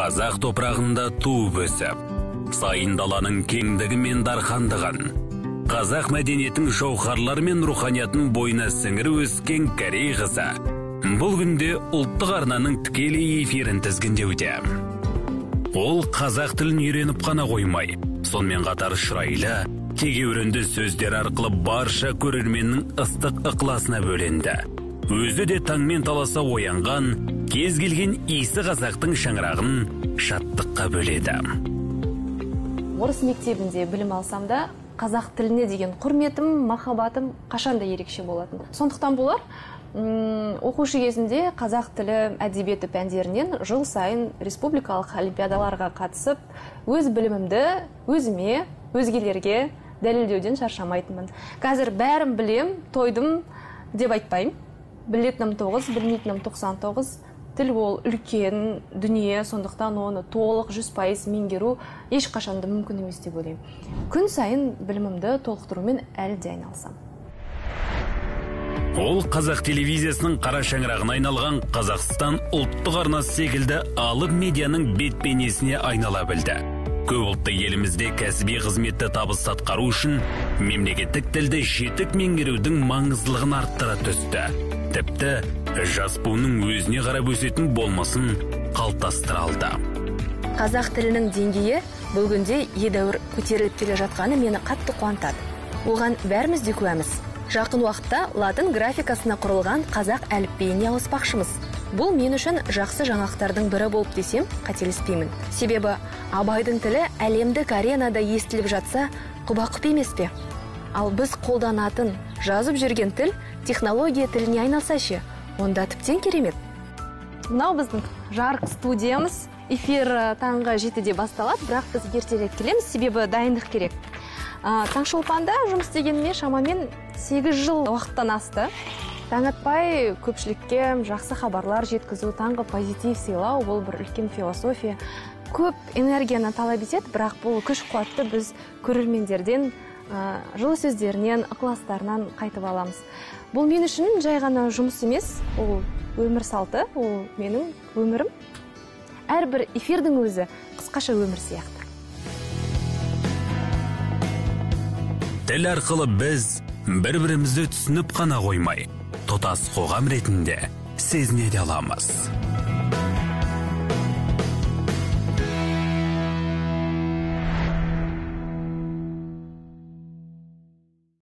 Қазақ топырағында туып өсіп, сайын даланың кеңдігі мен дархандығын, қазақ мәдениетінің жауһарлары мен руханиятын бойына сіңіріп өскен Корей қызы бұл күнде ұлттық арнаның тікелей эфирін тізгіндеуде. Ол қазақ тілін үйреніп қана қоймай, сонымен қатар шырайлы, тегеурінді сөздер арқылы барша көрерменнің ыстық ықыласына бөленді. Өзі де таңмен таласа оянған, кез келген иісі қазақтың шаңырағын шаттыққа бөледі. Орыс мектебінде білім алсам да, қазақ тіліне деген құрметім, махаббатым қашанда ерекше болатын. Сондықтан болар, оқушы кезінде қазақ тілі әдебиеті пәндерінен жыл сайын республикалық олимпиадаларға қатысып, өз білімімді өзіме, өзгелерге дәлелдеуден шаршамайтынмын. Қазір бәрін білем, тойдым деп айтпаймын. Білетінім 9, білмейтінім 99. Тіл ол үлкен дүние, сондықтан оны толық 100% меңгеру ешқашанда мүмкін емес деп ойлаймын. Күн сайын білімімді толықтырумен әлі де айналсам. Ол қазақ телевизиясының қара шаңырағына айналған Қазақстан ұлттық арнасы секілді алып медианың бет-бейнесіне айнала білді. Көпұлтты елімізде кәсіби қызметті табысты атқару үшін мемлекеттік тілді жетік меңгерудің маңыздылығын арттыра түсті. Тіпті жас буынның өзіне қарап өсетін болмасын қалыптастыра алды. Қазақ тілінің деңгейі бұл күнде едәуір көтеріліп келе жатқаны мені қатты қуантады. Оған бәріміз де куәміз. Жақын уақытта латын графикасына құрылған қазақ әліпбиіне ауыспақшымыз. Бұл мен үшін жақсы жаңалықтардың бірі болып десем, қателеспеймін. Себебі Абайдың тілі әлемдік аренада естіліп жатса, құба-құп емес пе? Ал біз қолданатын, жазып жүрген тіл технология тіліне айналса ше, онда тіптен керемет. Мынау біздің жарық студиямыз. Эфир таңғы 7-де басталады, бірақ біз ертерек келеміз, себебі дайындық керек. Таңшолпанда жұмыс істегеніме шамамен 8 жыл уақыттан асты. Таң атпай көпшілікке жақсы хабарлар жеткізу, таңғы позитив сыйлау, бұл бір үлкен философия. Көп энергияны талап етеді, бірақ бұл күш-қуатты біз көрермендерден, жылы сөздерінен, ықыластарынан қайтып аламыз. Бұл мен үшін жай ғана жұмыс емес, ол өмір салты, ол менің өмірім. Әрбір эфирдің өзі қысқаша өмір сияқты. Тіл арқылы біз бір-бірімізді түсініп қана қоймай, тұтас қоғам ретінде сезіне де аламыз.